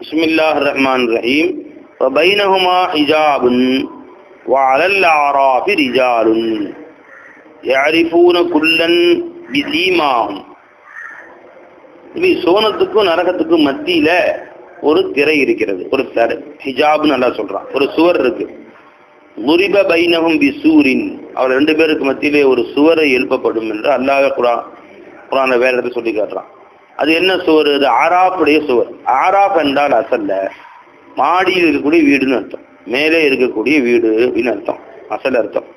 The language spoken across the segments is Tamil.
பிஸ்மில்லாஹிர் ரஹ்மானிர் ரஹீம். வபைனஹுமா ஹிஜாபுன் வஅலல் அராஃபி ரிஜாலுன் யஅரிஃபூன குல்லன் பிஸீமாஹும். இது சோனத்துக்கும் நரகத்துக்கும் மத்தியில ஒரு திரை இருக்கிறது, ஒரு தடை, ஹிஜாப்னு நல்லா சொல்றான். ஒரு சுவர் இருக்கு. முரிப பைனஹும் பிசூரின், அவர் ரெண்டு பேருக்கு மத்தியிலே ஒரு சுவரை எழுப்பப்படும் என்று அல்லாஹ் குர்ஆன்ல வேற இடத்துல சொல்லி காட்டுறான். அது என்ன சுவர்? அது ஆராஃபுடைய சுவர். ஆராஃப் என்றால் அசல்ல மாடியில் இருக்கக்கூடிய வீடுன்னு அர்த்தம், மேலே இருக்கக்கூடிய வீடு அப்படின்னு அர்த்தம், அசல் அர்த்தம்.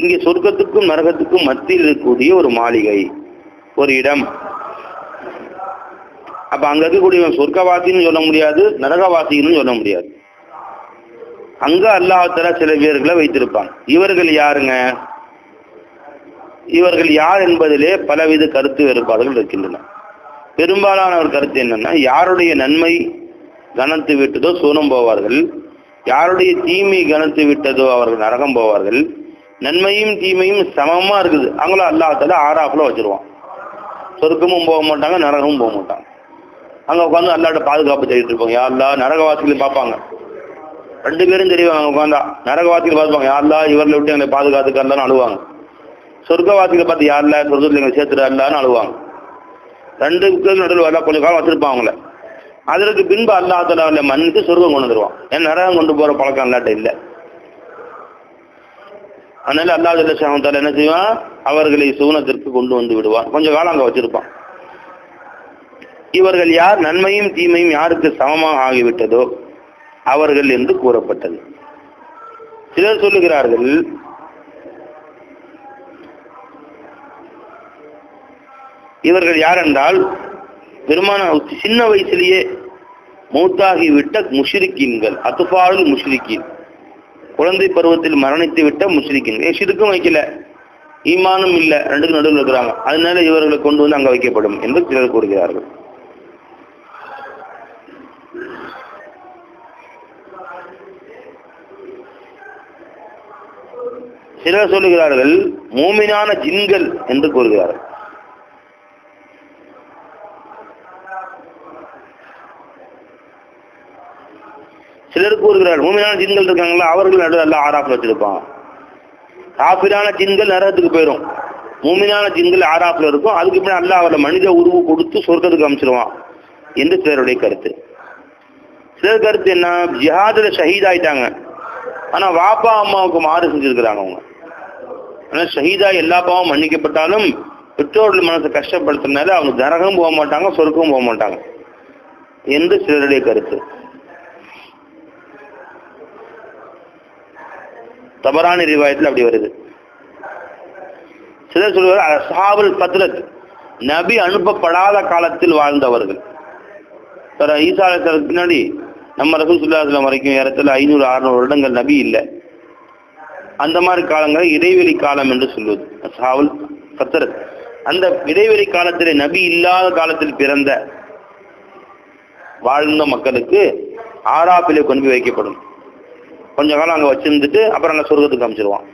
இங்கே சொர்க்கத்துக்கும் நரகத்துக்கும் மத்தியில் இருக்கக்கூடிய ஒரு மாளிகை, ஒரு இடம். அப்ப அங்க இருக்கக்கூடிய சொர்க்கவாசின்னு சொல்ல முடியாது, நரகவாசின்னு சொல்ல முடியாது. அங்க அல்லாஹ்வுத்தஆலா சில பேர்களை வைத்திருப்பாங்க. இவர்கள் யாருங்க? இவர்கள் யார் என்பதிலே பலவித கருத்து வேறுபாடுகள் இருக்கின்றன. பெரும்பாலான ஒரு கருத்து என்னன்னா, யாருடைய நன்மை கனத்து விட்டதோ சோனம் போவார்கள், யாருடைய தீமை கனத்து விட்டதோ அவர்கள் நரகம் போவார்கள். நன்மையும் தீமையும் சமமா இருக்குது, அவங்கள அல்லாஹ்வுத்தஆலா ஆராஃப்ல வச்சிருவான். சொர்க்கமும் போக மாட்டாங்க, நரகமும் போக மாட்டாங்க. அங்க உட்காந்து அல்லாஹ்வோட பாதுகாப்பு தேடிட்டு இருப்பாங்க. யா அல்லாஹ், நரகவாசிகளை பார்ப்பாங்க, ரெண்டு பேரும் தெரிவாங்க. உட்காந்தா நரகவாசிகளை பார்ப்பாங்க, யா அல்லாஹ் இவர்களை விட்டு எங்களை பாதுகாத்துக்க அல்லான்னு அழுவாங்க. சொர்க்கவாசிகளை பார்த்து யா அல்லாஹ் சொர்க்கத்தில் எங்களை சேர்த்துட்டு அல்லான்னு அழுவாங்க. ரெண்டு பேருக்கு நடுவில் எல்லாம் கொஞ்சம் காலம் வச்சிருப்பாங்க அவங்கள. அதற்கு பின்பு அல்லாஹ்வுத்தஆலா மன்னித்து சொர்க்கம் கொண்டு வந்துருவான். ஏன்னா நரகம் கொண்டு போற பழக்கம் அல்லாட்ட இல்லை. அதனால அல்லாஹ் என்ன செய்வான்? அவர்களை சூனத்திற்கு கொண்டு வந்து விடுவான். கொஞ்சம் காலம் அங்க வச்சிருப்பான். இவர்கள் யார்? நன்மையும் தீமையும் யாருக்கு சமமாக ஆகிவிட்டதோ அவர்கள் என்று கூறப்பட்டது. சிலர் சொல்லுகிறார்கள், இவர்கள் யார் என்றால் பெருமான சின்ன வயசிலேயே மௌத்தாகிவிட்ட முஷ்ரிக்கீன்கள், அத்ஃபாலுல் முஷ்ரிக்கீன், குழந்தை பருவத்தில் மரணித்து விட்ட முஷ்ரிக்கீன்கள். ஷிர்க்கும் வைக்கல, ஈமானும் இல்லை, ரெண்டுக்கும் நடுவில் இருக்கிறாங்க. அதனால இவர்களை கொண்டு வந்து அங்க வைக்கப்படும் என்று சிலர் கூறுகிறார்கள். சிலர் சொல்லுகிறார்கள் மூமினான ஜின்கள் என்று கூறுகிறார்கள். சிலர் கூறுகிறார்கள் மூமினான ஜின்கள் இருக்காங்களா, அவர்கள் நடுவில் எல்லாம் ஆராஃப்ல வச்சிருப்பான். காஃபிரான ஜின்கள் நரகத்துக்கு போயிடும், மூமினான ஜின்கள் ஆராஃப்ல இருக்கும். அதுக்கு பின்னாடி அல்லாஹ் அவரை மனித உருவு கொடுத்து சொர்க்கத்துக்கு அமைச்சிருவான் என்று சிலருடைய கருத்து. சிலர் கருத்து என்ன? ஜிஹாதுல ஷஹீத் ஆயிட்டாங்க, ஆனா வாப்பா அம்மாவுக்கு மாறு செஞ்சிருக்கிறாங்க அவங்க. ஆனா ஷஹீதா எல்லா பாவம் மன்னிக்கப்பட்டாலும் பெற்றோர்கள் மனசை கஷ்டப்படுத்தினால அவங்க நரகம் போக மாட்டாங்க, சொர்க்கம் போக மாட்டாங்க என்று சிலருடைய கருத்து. தபரானி ரிவாயத்தில் அப்படி வருது. சிலர் சொல்வார் அஸ்ஹாபுல் ஃபத்ரத், நபி அனுப்பப்படாத காலத்தில் வாழ்ந்தவர்கள். ஈசா அலைஹிஸ்ஸலாத்துக்கு பின்னாடி நம்ம ரசூல் ஸல்லல்லாஹு அலைஹி வஸல்லம் வரைக்கும் ஏறத்துல 500-600 வருடங்கள் நபி இல்லை. அந்த மாதிரி காலங்களை இடைவெளி காலம் என்று சொல்வது அஸ்ஹாபுல் ஃபத்ரத். அந்த இடைவெளி காலத்திலே நபி இல்லாத காலத்தில் பிறந்த வாழ்ந்த மக்களுக்கு ஆராஃபிலே கொண்டு போய் வைக்கப்படும். கொஞ்ச காலம் அங்க வச்சிருந்துட்டு அப்புறம் அங்க சொர்க்கத்துக்கு அமைச்சிருவான்.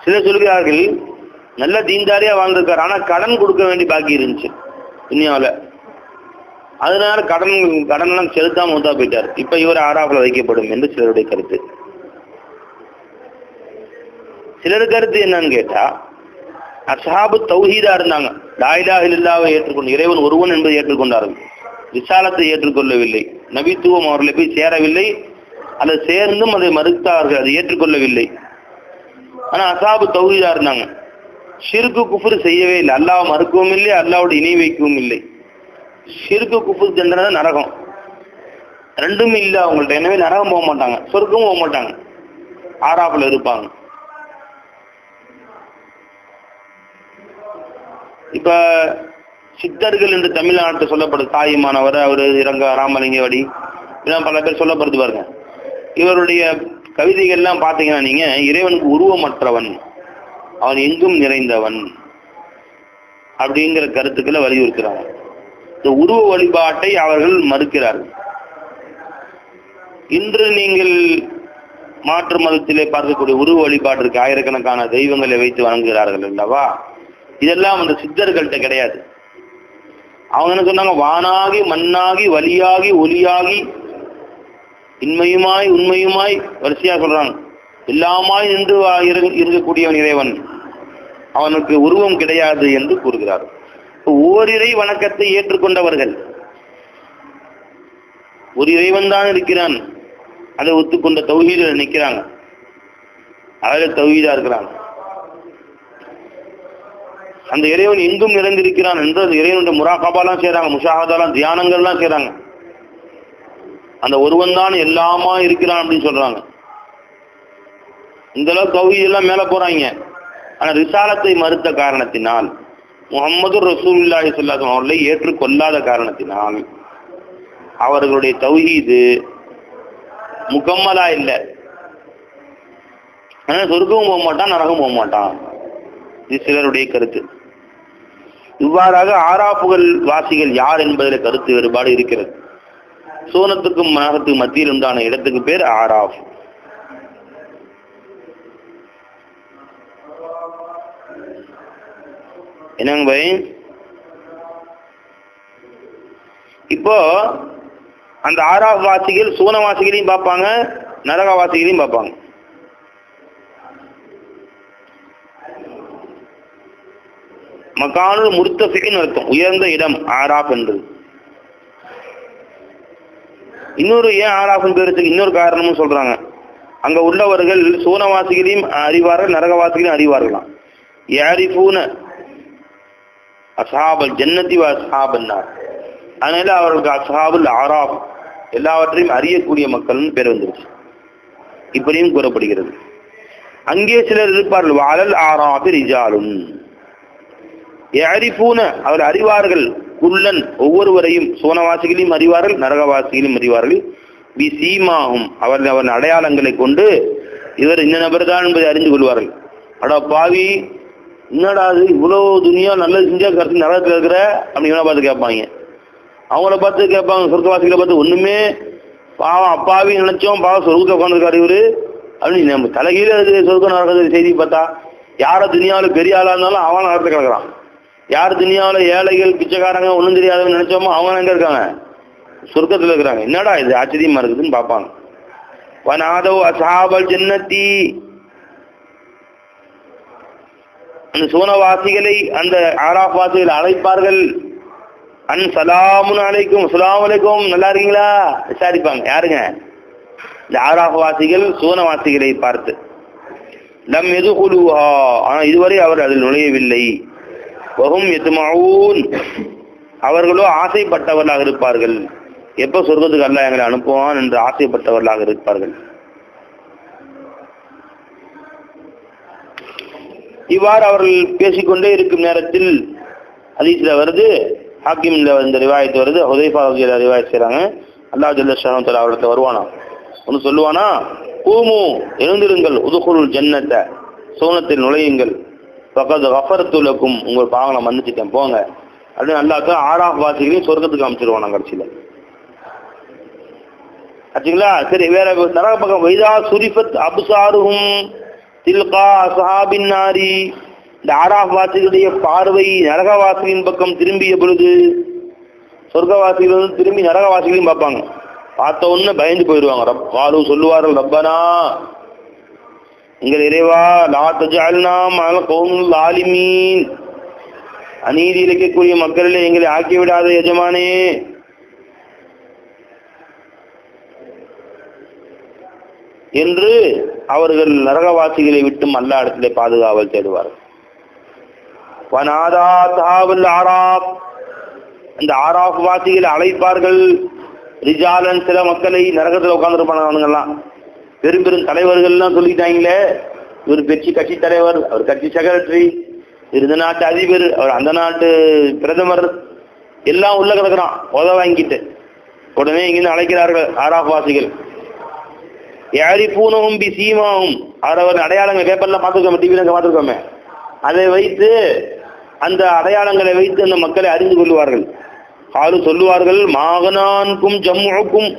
சிலர் சொல்கிறார்கள் நல்ல தீன்தாரியா வாழ்ந்திருக்காரு, ஆனா கடன் கொடுக்க வேண்டி பாக்கி இருந்துச்சு துன்யாவில், அதனால கடனெல்லாம் செலுத்தாம மூத்தா போயிட்டார், இப்ப இவர் ஆராஃப்ல வைக்கப்படும் என்று சிலருடைய கருத்து. சிலர் கருத்து என்னன்னு கேட்டா, அஸ்ஹாபு தௌஹீதா இருந்தாங்க, லா இலாஹ இல்லல்லாஹ்வை ஏற்றுக்கொண்டு இறைவன் ஒருவன் என்பதை ஏற்றுக்கொண்டார்கள், ரிசாலத்தை ஏற்றுக்கொள்ளவில்லை, நபித்துவம் அவர்களை போய் சேரவில்லை, அதை சேர்ந்தும் அதை மறுத்தார்கள், அதை ஏற்றுக்கொள்ளவில்லை. ஆனா அஸ்ஹாபு தௌஹீதா இருந்தாங்க, ஷிர்கு குஃப்ர் செய்யவே இல்லை, அல்லாஹ் மறுக்கவும் இல்லை, அல்லாஹ்வோட இணை வைக்கவும் இல்லை. ஷிர்கு குஃப்ர் தண்டனை நரகம், ரெண்டும் இல்லை அவங்கள்ட்ட. எனவே நரகம் போக மாட்டாங்க, சொர்க்கமும் போக மாட்டாங்க, ஆராஃப்ல இருப்பாங்க. இப்ப சித்தர்கள் என்று தமிழ்நாட்டில் சொல்லப்படுது, தாயுமானவர், அவரு இறங்க ராமலிங்கவாடி, இதெல்லாம் பல பேர் சொல்லப்படுது பாருங்க. இவருடைய கவிதைகள்லாம் பார்த்தீங்கன்னா நீங்க இறைவனுக்கு உருவமற்றவன், அவன் எங்கும் நிறைந்தவன் அப்படிங்கிற கருத்துக்களை வலியுறுத்துறாங்க. இந்த உருவ வழிபாட்டை அவர்கள் மறுக்கிறார்கள். இன்று நீங்கள் மாற்று மதத்திலே பார்க்கக்கூடிய உருவ வழிபாடு இருக்கு, ஆயிரக்கணக்கான தெய்வங்களை வைத்து வணங்குகிறார்கள் அல்லவா, இதெல்லாம் அந்த சித்தர்கள்ட்ட கிடையாது. அவங்க என்ன சொன்னாங்க? வானாகி மண்ணாகி வலியாகி ஒலியாகி இன்மையுமாய் உண்மையுமாய் வரிசையா சொல்றாங்க. எல்லாமாய் நின்று இருக்கக்கூடியவன் இறைவன், அவனுக்கு உருவம் கிடையாது என்று கூறுகிறார். ஓரிரை வணக்கத்தை ஏற்றுக்கொண்டவர்கள், ஒரு இறைவன் தான் இருக்கிறான், அதை ஒத்துக்கொண்ட தௌஹீதில் நிற்கிறாங்க, அதில் தௌஹீதா இருக்கிறாங்க. அந்த இறைவன் எங்கும் நிறைந்திருக்கிறான் என்று அந்த இறைவனுடைய முராகபாலாம் செய்யறாங்க, முஷாஹதாலாம் தியானங்கள்லாம் செய்யறாங்க. அந்த ஒருவன் தான் எல்லாமா இருக்கிறான் அப்படின்னு சொல்றாங்க. இந்த அளவுக்கு தௌஹீத் எல்லாம் மேல போறாங்க. ஆனா ரிசாலத்தை மறுத்த காரணத்தினால், முஹம்மது ரசூலுல்லாஹி ஸல்லல்லாஹு அலைஹி வஸல்லம் அவர்களை ஏற்றுக்கொள்ளாத காரணத்தினால் அவர்களுடைய தௌஹீது முகம்மலா இல்லை. சொர்க்கமும் போக மாட்டான், நரகம் போக மாட்டான். இது சிலருடைய கருத்து. இவ்வாறாக ஆராப்புகள் வாசிகள் யார் என்பதில் கருத்து வேறுபாடு இருக்கிறது. சோனத்துக்கும் நரகத்துக்கும் மத்தியில் உண்டான இடத்துக்கு பேர் ஆராப். என்னங்க பை? இப்போ அந்த ஆராப் வாசிகள் சூனவாசிகளையும் பார்ப்பாங்க, நரகவாசிகளையும் பார்ப்பாங்க. மக்கானுல் முர்த்தஃபின் அர்த்தம், உயர்ந்த இடம் ஆராப் என்பது. இன்னொரு ஏன் ஆராஃபின் பேருக்கு இன்னொரு காரணமும் சொல்றாங்க. அங்க உள்ளவர்கள் சூனவாசிகளையும் அறிவார்கள், நரகவாசிகளையும் அறிவார்களாம். யாரிஃபூன அஸ்ஹாபல் ஜன்னதி வ அஸ்ஹாபன் நார், அதனால அவர்களுக்கு அஸ்ஹாபுல் ஆராப், எல்லாவற்றையும் அறியக்கூடிய மக்கள்னு பேர் வந்துருச்சு. இப்படியும் கூறப்படுகிறது. அங்கே சிலர் இருப்பார்கள், வாலல் ஆராபி ரிஜாலுன் யாரிஃபூன, அவர் அறிவார்கள், குல்லன் ஒவ்வொருவரையும், சோனவாசிகளையும் அறிவார்கள், நரகவாசிகளையும் அறிவார்கள். பி சீமாகும், அவன் அடையாளங்களை கொண்டு இவர் இந்த நபர் தான் என்பதை அறிந்து கொள்வார்கள். அடா பாவி, என்னடா அது இவ்வளவு துணியா நல்லது செஞ்சா கருத்து நரகத்தில் இருக்கிற அப்படின்னு பார்த்து கேட்பாங்க. அவங்கள பார்த்து கேட்பாங்க, சொர்க்கவாசிகளை பார்த்து, ஒண்ணுமே பாவம் அப்பாவி நினைச்சோம், பாவம் சொர்க்கத்தை உட்காந்துருக்காரு இவரு அப்படின்னு நம்ம தலைகீழ சொர்க்க நரகத்தை செய்தி பார்த்தா, யார துணியாவில் பெரிய ஆளா இருந்தாலும் அவன் நரகத்தை கிடக்குறான். யார் துனியாவில் ஏழைகள் பிச்சைக்காரங்க ஒன்றும் தெரியாதவங்க நினைச்சோமோ அவங்க எங்க இருக்காங்க? சொர்க்கத்தில் இருக்கிறாங்க. என்னடா இது ஆச்சரியமா இருக்குதுன்னு பார்ப்பாங்க. வனாதவ் அஸ்ஹாபல் ஜன்னதி, அந்த சோனவாசிகளை அந்த ஆராப் வாசிகளை அழைப்பார்கள். அன் சலாமுன் அலைக்கும், அஸ்ஸலாமு அலைக்கும், நல்லா இருக்கீங்களா விசாரிப்பாங்க. யாருங்க? இந்த ஆராப் வாசிகள் சோனவாசிகளை பார்த்து. லம் யதுகுலுஹா, ஆனால் இதுவரை அவர் அதில் நுழையவில்லை. வஹும் யத்மஊன், அவர்களோ ஆசைப்பட்டவர்களாக இருப்பார்கள். எப்போ சொர்க்கத்துக்கு அல்லாஹ் எங்களை அனுப்புவான் என்று ஆசைப்பட்டவர்களாக இருப்பார்கள். இவ்வாறு அவர்கள் பேசிக்கொண்டே இருக்கும் நேரத்தில் ஹதீஸ்ல வருது, ஹாக்கிம்ல இந்த ரிவாயத்து வருது, ஹுதைஃபா ரலியல்லாஹு அன்ஹு ரிவாயத் செய்றாங்க. அல்லாஹ் ஜல்ல ஷானஹு வ தஆலா அவர்கிட்ட வருவானா, ஒன்று சொல்லுவானா, கூமு எழுந்திருங்கள், உதுகுலுல் ஜன்னத, சோனத்தில் நுழையுங்கள், ஃபகத் கஃபர்து லக்கும், உங்கள் பாவங்களை மன்னிச்சிட்டேன் போங்க அப்படின்னு அல்லாஹ் ஆராப் வாசிகளையும் சொர்க்கத்துக்கு அமைச்சிருவானா கடைசியில. ஆச்சுங்களா? சரி, வேற நரக பக்கம், வைதா சுரிஃபத் அப்சாருஹும் தில்கா அஸ்ஹாபின் நாரி, இந்த ஆராப் வாசிகளுடைய பார்வை நரகவாசிகளின் பக்கம் திரும்பிய பொழுது, சொர்க்கவாசிகள் வந்து திரும்பி நரகவாசிகளையும் பார்ப்பாங்க. பார்த்த உடனே பயந்து போயிடுவாங்க. ரப்பாலு சொல்லுவார்கள், ரப்பனா எங்கள் இறைவா, லா தஜஅல்னா மஅல் கௌமில் ஸாலிமீன், அநீதி இழைக்கக்கூடிய மக்களிலே எங்களை ஆக்கிவிடாத எஜமானே. என்று அவர்கள் நரகவாசிகளை விட்டும் அல்லாஹ் இடத்திலே பாதுகாவல் தேடுவார்கள். வனாதா தஹாபுல் ஆராப், இந்த ஆராப் வாசிகளை அழைப்பார்கள். ரிஜாலன், சில மக்களை, நரகத்தில் உட்கார்ந்துருப்பாங்க அவனுங்கெல்லாம், பெரும் பெரும் தலைவர்கள்லாம் சொல்லிட்டாங்களே, இவர் கட்சி தலைவர், அவர் கட்சி செக்ரட்டரி, இந்த நாட்டு அதிபர், அவர் அந்த நாட்டு பிரதமர், எல்லாம் உள்ள கிடக்குறான் உத வாங்கிட்டு. உடனே இங்கிருந்து அழைக்கிறார்கள் ஆராப் வாசிகள். யாரிஃபூனஹும் பி சீமாஹும், அவர் அடையாளங்கள் பேப்பர்லாம் பார்த்துருக்கோமே, டிவியில் பார்த்துருக்கோமே, அதை வைத்து, அந்த அடையாளங்களை வைத்து அந்த மக்களை அறிந்து கொள்வார்கள். ஆளு சொல்லுவார்கள், மாகனான்கும் ஜம்முக்கும்,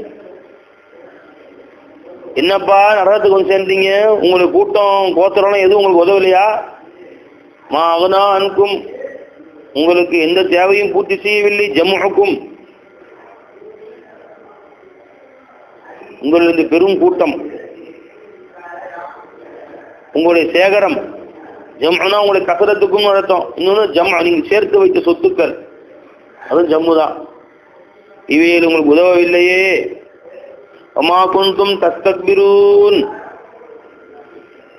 என்னப்பா நரகத்துக்கு வந்து சேர்ந்தீங்க, உங்களுக்கு கூட்டம் கோத்திரம் எதுவும் உங்களுக்கு உதவலையா? மாகனான்கும், உங்களுக்கு எந்த தேவையும் பூர்த்தி செய்யவில்லை. ஜம்உக்கும், உங்களது பெரும் கூட்டம், உங்களுடைய சேகரம். ஜம்முனா உங்களுடைய கசரத்துக்கும் அர்த்தம். இன்னொன்று ஜம்மு, நீங்க சேர்த்து வைத்த சொத்துக்கள், அதுவும் ஜம்மு தான். இவையில் உங்களுக்கு உதவவில்லையே. வமா குன்தும் தஸ்தக்பிரூன்,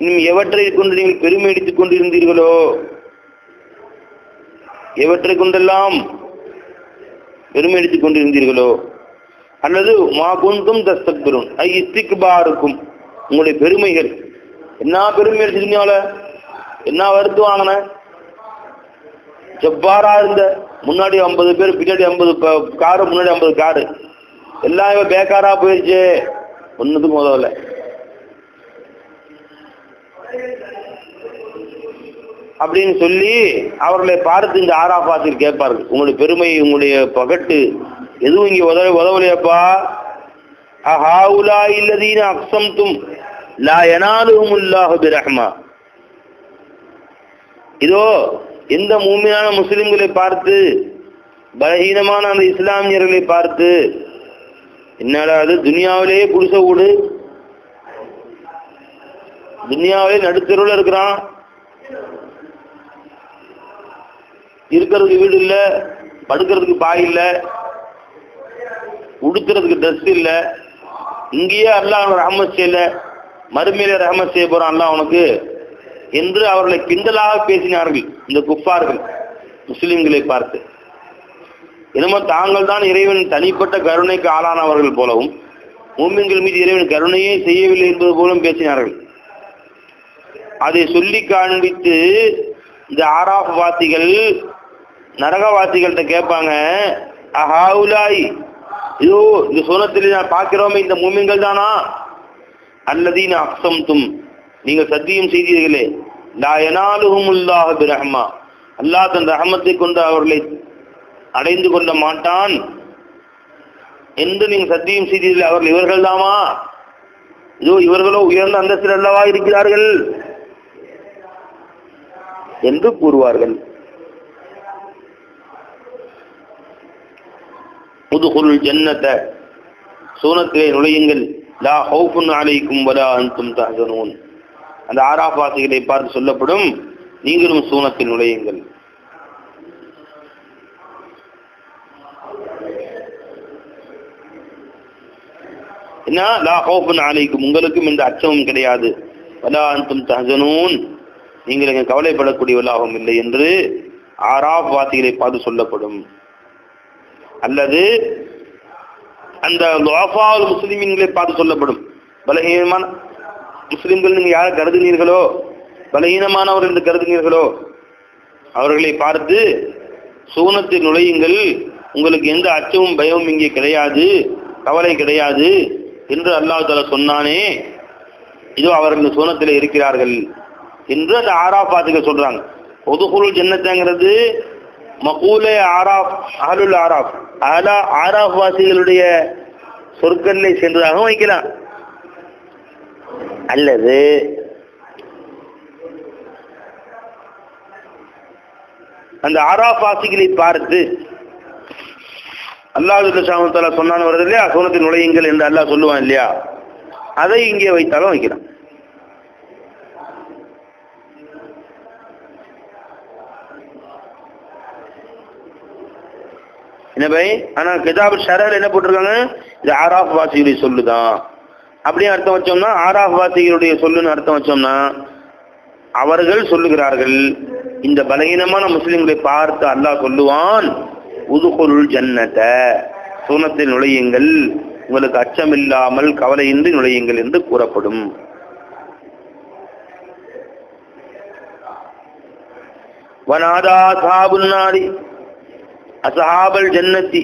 இன்னும் எவற்றை கொண்டு நீங்கள் பெருமை அடித்துக் கொண்டிருந்தீர்களோ, எவற்றை கொண்டெல்லாம் பெருமை அடித்துக் கொண்டிருந்தீர்களோ, அல்லது மா குன்தும் தஸ்தக்பிரூன் ஐ இஸ்திக்பாருக்கும், உங்களுடைய பெருமைகள். என்ன பெருமை அடிச்சுக்கீங்கள, என்ன வருத்து வாங்கின, ஜப்பாரா இருந்த, முன்னாடி 50 பேர், பின்னாடி 50 காரு, முன்னாடி 50 காரு, எல்லாம் இவ பேக்காரா போயிடுச்சு, ஒன்னுத்துக்கும் உதவல. அப்படின்னு சொல்லி அவர்களை பார்த்து இந்த ஆராஃபாத்தில் கேட்பார்கள், உங்களுடைய பெருமை, உங்களுடைய பகட்டு எதுவும் இங்கே உதவலையப்பா. அஹாவுலா இல்லதீன அக்ஸம்தும் லா யனாலுஹுமுல்லாஹு பிரஹ்மா, இதோ எந்த மூமினான முஸ்லிம்களை பார்த்து, பலஹீனமான அந்த இஸ்லாமியர்களை பார்த்து, என்னடா அது துனியாவிலேயே புருஷ வீடு, துனியாவிலே நடுத்தருவில் இருக்கிறான், இருக்கிறதுக்கு வீடு இல்லை, படுக்கிறதுக்கு பாய் இல்லை, உடுத்துறதுக்கு ட்ரெஸ் இல்லை, இங்கேயே அல்லாஹ் ரஹமத் செய்யல, மறுமையில ரஹமத் செய்ய போறான் அல்லாஹ் உனக்கு என்று அவர்களை கிண்டலாக பேசினார்கள் இந்த குஃபார்கள் முஸ்லிம்களை பார்த்து. என்னமோ தாங்கள் தான் இறைவன் தனிப்பட்ட கருணைக்கு ஆளானவர்கள் போலவும், மூமின்கள் மீது இறைவன் கருணையே செய்யவில்லை என்பது போலும் பேசினார்கள். அதை சொல்லி காண்பித்து இந்த ஆராஃப் வாசிகள் நரகவாசிகள்கிட்ட கேட்பாங்க, அஹாவுலாய், இதோ இந்த சூனத்தில் நான் பார்க்கிறோமே இந்த மூமின்கள் தானா, அல்லதீன அக்ஸம்தும், நீங்கள் சத்தியம் செய்தீர்களே, லா யனாலுஹுமுல்லாஹு பிரஹ்மா, அல்லாஹ் தன் ரஹமத்தை கொண்டு அவர்களை அடைந்து கொள்ள மாட்டான் என்று நீங்கள் சத்தியம் செய்தீர்கள், அவர்கள் இவர்கள் தாமா, இதோ இவர்களோ உயர்ந்த அந்தஸ்தில் அல்லவா இருக்கிறார்கள் என்று கூறுவார்கள். உதுகுலுல் ஜன்னத, சூனத்திலே நுழையுங்கள், லா ஹௌஃபுன் அலைக்கும் வலா அன்தும் தஹ்சனூன், அந்த ஆராஃப் வாசிகளை பார்த்து சொல்லப்படும், நீங்களும் சூனத்தில் நுழையுங்கள். என்ன, லா ஹௌஃபுன் அலைக்கும், உங்களுக்கும் இந்த அச்சமும் கிடையாது, வலா அன்தும் தஹ்சனூன், நீங்கள் இங்கே கவலைப்படக்கூடியவர்களாகவும் இல்லை என்று ஆராஃப் வாசிகளை பார்த்து சொல்லப்படும். அல்லது அந்த துஆஃபாவுல் முஸ்லிமீன்களை பார்த்து சொல்லப்படும், பலஹீனமான முஸ்லிம்கள் நீங்கள் யாரை கருதுனீர்களோ, பலஹீனமானவர்கள் என்று கருதுனீர்களோ, அவர்களை பார்த்து சூனத்தில் நுழையுங்கள், உங்களுக்கு எந்த அச்சமும் பயமும் இங்கே கிடையாது, கவலை கிடையாது என்று அல்லாஹ் தஆலா சொன்னானே, இதோ அவர்கள் சூனத்தில் இருக்கிறார்கள் என்று அந்த ஆராஃப் வாசிகள் சொல்றாங்க. உதுகுலுல் ஜன்னத்தங்கிறது மகூலே ஆராஃப், அஹ்லுல் ஆராஃப், ஆராஃப் வாசிகளுடைய சொற்களை சென்றதாக வைக்கலாம். அல்லது அந்த ஆராஃப் வாசிகளை பார்த்து அல்லாஹ் சுப்ஹானஹு வ தஆலா சொன்னான்னு வருது இல்லையா, சூனத்தில் நுழையுங்கள் என்று அல்லாஹ் சொல்லுவான் இல்லையா, அதை இங்கே வைத்தாலும் வைக்கலாம். என்ன பை, ஆனா கிதாப் ஷரஹ்ல என்ன போட்டிருக்காங்க, இது ஆராஃப் வாசிகளுடைய சொல்லுதான். அப்படியே அர்த்தம் வச்சோம்னா, ஆராஃப் வாசிகளுடைய சொல்லுன்னு அர்த்தம் வச்சோம்னா, அவர்கள் சொல்லுகிறார்கள், இந்த பலகீனமான முஸ்லிம்களை பார்த்து அல்லாஹ் சொல்லுவான், உதுகுலுல் ஜன்னத, சூனத்தில் நுழையுங்கள், உங்களுக்கு அச்சமில்லாமல் கவலையின்றி நுழையுங்கள் என்று கூறப்படும். வனாதா அஸ்ஹாபுன் நாரி அஸ்ஹாபல் ஜன்னத்தி,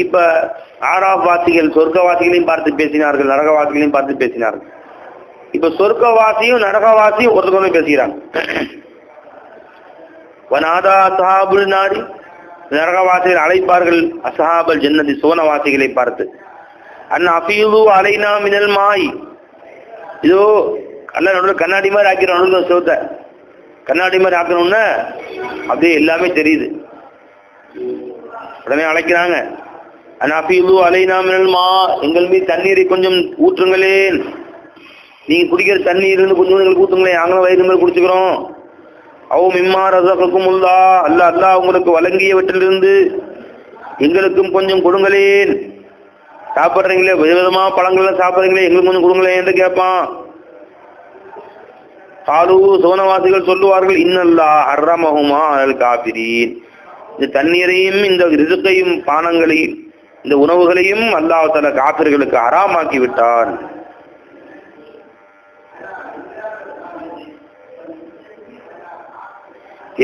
இப்ப ஆராஃப் வாசிகள் சொர்க்கவாசிகளையும் பார்த்து பேசினார்கள், நரகவாசிகளையும் பார்த்து பேசினார்கள். இப்ப சொர்க்கவாசியும் நரகவாசியும் ஒருத்தர் பேசுகிறாங்க. வனாதா அஸ்ஹாபுல் நாரி, நரகவாசிகள் அழைப்பார்கள் அஸ்ஹாபல் ஜன்னதி, சோனவாசிகளை பார்த்து, அன் அஃபீது அலைனா மினல் மாய், இதோ அல்ல நடுவில் கண்ணாடி மாதிரி ஆக்கிறோம், நடுவில் சோத்த கண்ணாடி மாதிரி ஆக்கணும்னா அப்படியே எல்லாமே தெரியுது. உடனே அழைக்கிறாங்க, அனாஃபீது அலைனா மினல் மா, எங்கள் மீது தண்ணீரை கொஞ்சம் ஊற்றுங்களேன், நீங்க குடிக்கிற தண்ணீர் இருந்து கொஞ்சம் எங்களுக்கு ஊற்றுங்களேன், நாங்களும் வயிறு மாதிரி குடிச்சுக்கிறோம். அவ் மிம்மா ரஸககுமுல்லா, அல்லாஹ் உங்களுக்கு வழங்கியவற்றிலிருந்து எங்களுக்கும் கொஞ்சம் கொடுங்களேன். சாப்பிட்றீங்களே, விதவிதமா பழங்கள்லாம் சாப்பிட்றீங்களே, எங்களுக்கு கொஞ்சம் கொடுங்களேன் என்று கேட்பான். காலு, சோனவாசிகள் சொல்லுவார்கள், இன்னல்லாஹ் ஹர்ரமஹுமா அலல் காஃபிரீன், இந்த தண்ணீரையும் இந்த ரிசுக்கையும் பானங்களையும் இந்த உணவுகளையும் அல்லாஹ் தஆலா காஃபிர்களுக்கு ஹராமாக்கி விட்டான்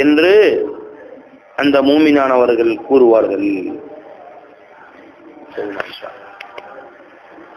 என்று அந்த மூமினானவர்கள் கூறுவார்கள்.